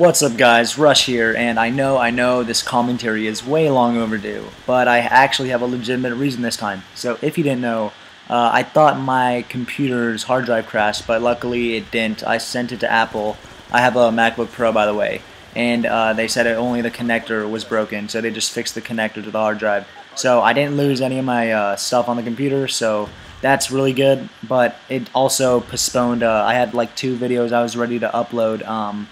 What's up guys, Rush here, and I know this commentary is way long overdue, but I actually have a legitimate reason this time. So if you didn't know, I thought my computer's hard drive crashed, but luckily it didn't. I sent it to Apple. I have a MacBook Pro, by the way, and they said only the connector was broken, so they just fixed the connector to the hard drive. So I didn't lose any of my stuff on the computer, so that's really good, but it also postponed. I had like 2 videos I was ready to upload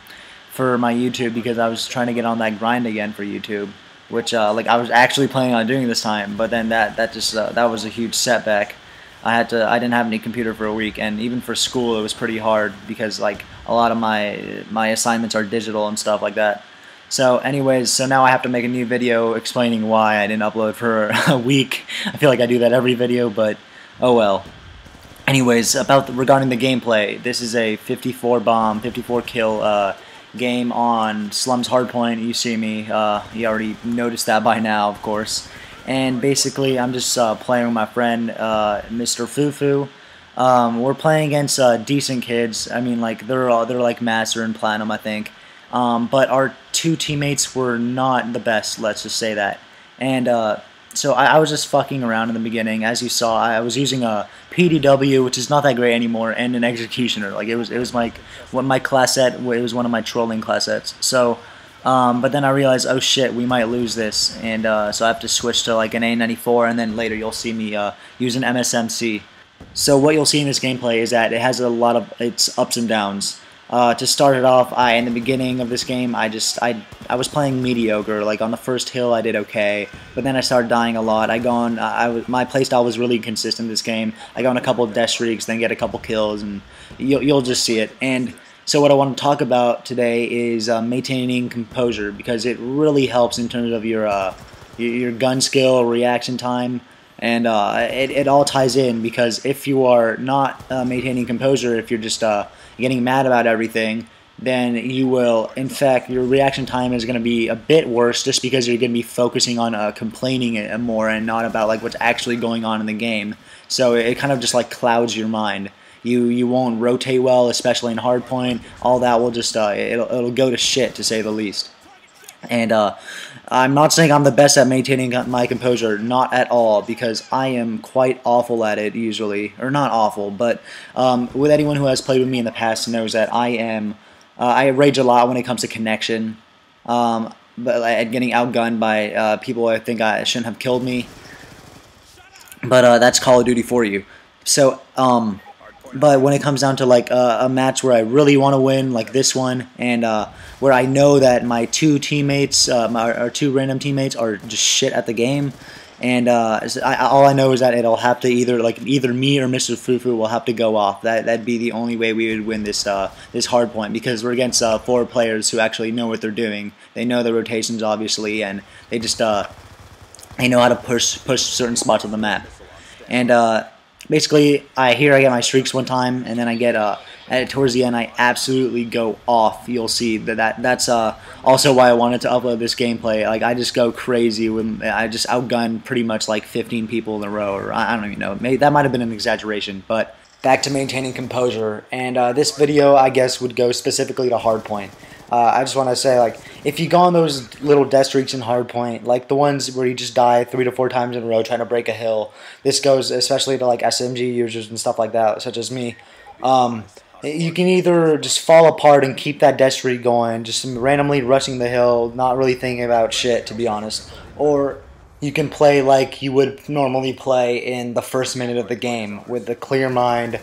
for my YouTube because I was trying to get on that grind again for YouTube, which like I was actually planning on doing this time, but then that was a huge setback. I didn't have any computer for a week, and even for school it was pretty hard because like a lot of my assignments are digital and stuff like that. So anyways, so now I have to make a new video explaining why I didn't upload for a week. I feel like I do that every video, but oh well. Anyways, regarding the gameplay, this is a 54 bomb, 54 kill game on Slum's Hardpoint. You see me, you already noticed that by now, of course. And basically, I'm just playing with my friend, Mr. Fufu. We're playing against decent kids. I mean, like they're like Master and Platinum, I think. But our 2 teammates were not the best. Let's just say that. And so I was just fucking around in the beginning. As you saw, I was using a PDW, which is not that great anymore, and an Executioner. Like it was like my classette. It was one of my trolling classettes. So, but then I realized, oh shit, we might lose this, and so I have to switch to like an A94, and then later you'll see me use an MSMC. So what you'll see in this gameplay is that it has a lot of its ups and downs. To start it off, in the beginning of this game, I was playing mediocre. Like on the first hill, I did okay, but then I started dying a lot. My playstyle was really consistent in this game. I got on a couple of death streaks, then get a couple kills, and you'll just see it. And so what I want to talk about today is maintaining composure, because it really helps in terms of your gun skill, reaction time. And it all ties in, because if you are not maintaining composure, if you're just getting mad about everything, then you will, in fact, your reaction time is going to be a bit worse, just because you're going to be focusing on complaining more and not about like what's actually going on in the game. So it kind of just like clouds your mind. You won't rotate well, especially in Hardpoint. All that will just it'll go to shit, to say the least. And I'm not saying I'm the best at maintaining my composure, not at all, because I am quite awful at it usually, or not awful, but with anyone who has played with me in the past knows that I rage a lot when it comes to connection, but at getting outgunned by people I think I shouldn't have killed me. But that's Call of Duty for you. So but when it comes down to like a match where I really want to win, like this one, and where I know that my 2 teammates, our 2 random teammates, are just shit at the game, and all I know is that it'll have to either me or Mr. Fufu will have to go off. That'd be the only way we would win this this Hardpoint, because we're against 4 players who actually know what they're doing. They know the rotations, obviously, and they just they know how to push certain spots on the map. And basically, I get my streaks one time, and then I get towards the end I absolutely go off. You'll see that's also why I wanted to upload this gameplay. Like I just go crazy when I just outgun pretty much like 15 people in a row, or I don't even know. Maybe that might have been an exaggeration. But back to maintaining composure, and this video I guess would go specifically to Hardpoint. I just want to say, like, if you go on those little death streaks in Hardpoint, like the ones where you just die 3 to 4 times in a row trying to break a hill, this goes especially to like SMG users and stuff like that, such as me. You can either just fall apart and keep that death streak going, just randomly rushing the hill, not really thinking about shit, to be honest, or you can play like you would normally play in the first minute of the game with a clear mind.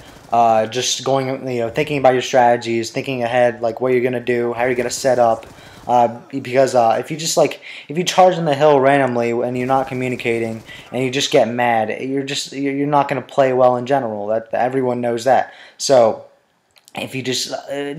Just going, thinking about your strategies, thinking ahead, like what you're gonna do, how you're gonna set up. Because if you charge in the hill randomly and you're not communicating and you just get mad, you're not gonna play well in general. That everyone knows that. So if you just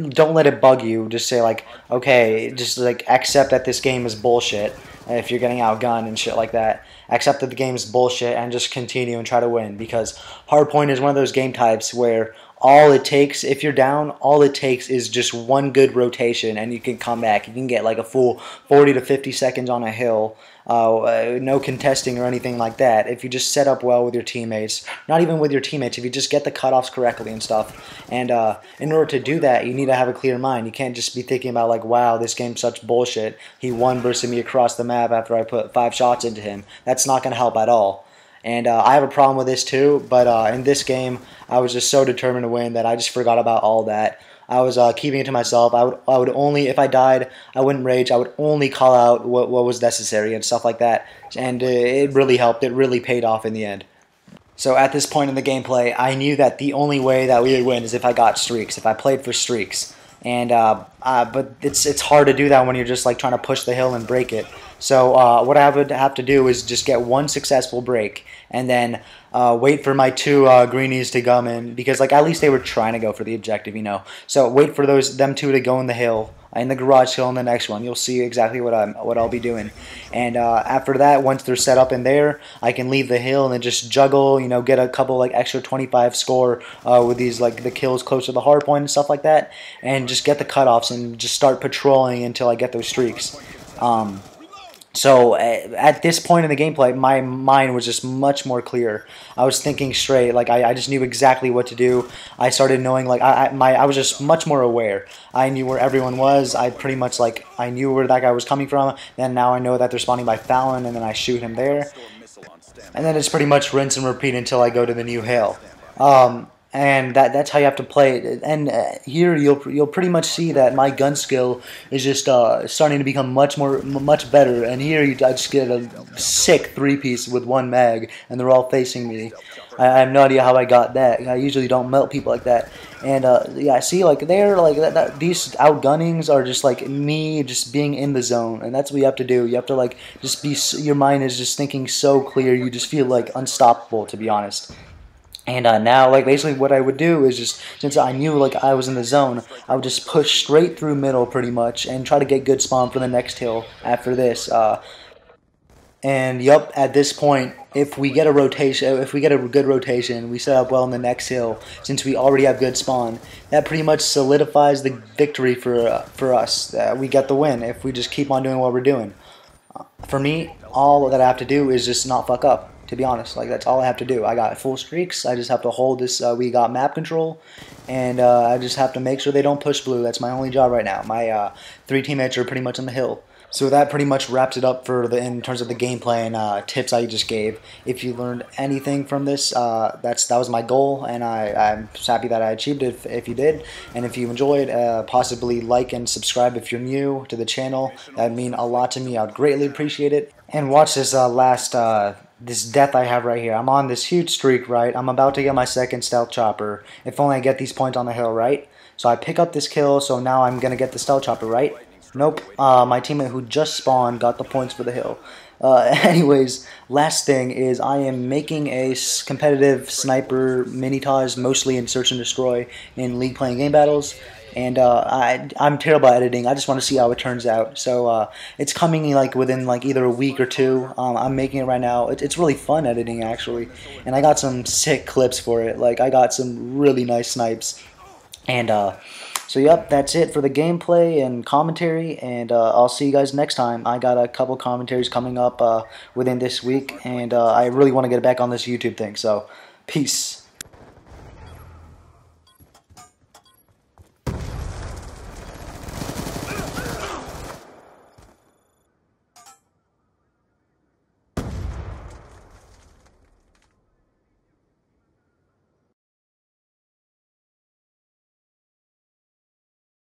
don't let it bug you, just say like, okay, just like accept that this game is bullshit. If you're getting outgunned and shit like that, accept that the game is bullshit and just continue and try to win, because Hardpoint is one of those game types where all it takes, if you're down, all it takes is just one good rotation and you can come back. You can get like a full 40 to 50 seconds on a hill. No contesting or anything like that. If you just set up well with your teammates, not even with your teammates, if you just get the cutoffs correctly and stuff. And in order to do that, you need to have a clear mind. You can't just be thinking about like, wow, this game's such bullshit. He won versus me across the map after I put 5 shots into him. That's not going to help at all. And I have a problem with this too, but in this game, I was just so determined to win that I just forgot about all that. I was keeping it to myself. I would only, if I died, I wouldn't rage. I would only call out what was necessary and stuff like that. And it really helped. It really paid off in the end. So at this point in the gameplay, I knew that the only way that we would win is if I got streaks, if I played for streaks. And but it's hard to do that when you're just like trying to push the hill and break it. So what I would have to do is just get one successful break and then wait for my 2 greenies to come in, because like at least they were trying to go for the objective, you know. So wait for them 2 to go in the hill, in the garage hill, in the next one. You'll see exactly what I'll be doing. And after that, once they're set up in there, I can leave the hill and then just juggle, you know, get a couple like extra 25 score with these like the kills close to the hard point and stuff like that, and just get the cutoffs and just start patrolling until I get those streaks. So at this point in the gameplay, my mind was just much more clear. I was thinking straight. Like I just knew exactly what to do. I started knowing, like I was just much more aware. I knew where everyone was. I pretty much like I knew where that guy was coming from. Then now I know that they're spawning by Fallon, and then I shoot him there. And then it's pretty much rinse and repeat until I go to the new hill. And that's how you have to play it. And here you'll pretty much see that my gun skill is just starting to become much better. And here I just get a sick 3-piece with 1 mag, and they're all facing me. I have no idea how I got that. I usually don't melt people like that. And yeah, see, like they're like these outgunnings are just like me just being in the zone, and that's what you have to do. You have to like just be. Your mind is just thinking so clear. You just feel like unstoppable, to be honest. And now, like, basically what I would do is just, since I knew, like, I was in the zone, I would just push straight through middle, pretty much, and try to get good spawn for the next hill after this. And, yup, at this point, if we get a rotation, if we get a good rotation, we set up well in the next hill, since we already have good spawn, that pretty much solidifies the victory for us. We get the win if we just keep on doing what we're doing. For me, all that I have to do is just not fuck up. To be honest, like that's all I have to do. I got full streaks. I just have to hold this. We got map control, and I just have to make sure they don't push blue. That's my only job right now. My 3 teammates are pretty much on the hill. So that pretty much wraps it up for in terms of the gameplay and tips I just gave. If you learned anything from this, that was my goal, and I'm happy that I achieved it if you did. And if you enjoyed, possibly like and subscribe if you're new to the channel. That would mean a lot to me. I would greatly appreciate it. And watch this this death I have right here. I'm on this huge streak, right? I'm about to get my 2nd stealth chopper. If only I get these points on the hill, right? So I pick up this kill, so now I'm going to get the stealth chopper, right? Nope. My teammate who just spawned got the points for the hill. Anyways, last thing is I am making a competitive sniper mini-taj, mostly in search and destroy in league playing game battles. And I'm terrible at editing. I just want to see how it turns out. So it's coming like within like either a week or 2. I'm making it right now. It's really fun editing actually, and I got some sick clips for it. Like I got some really nice snipes. And so yep, that's it for the gameplay and commentary. And I'll see you guys next time. I got a couple commentaries coming up within this week, and I really want to get back on this YouTube thing. So peace.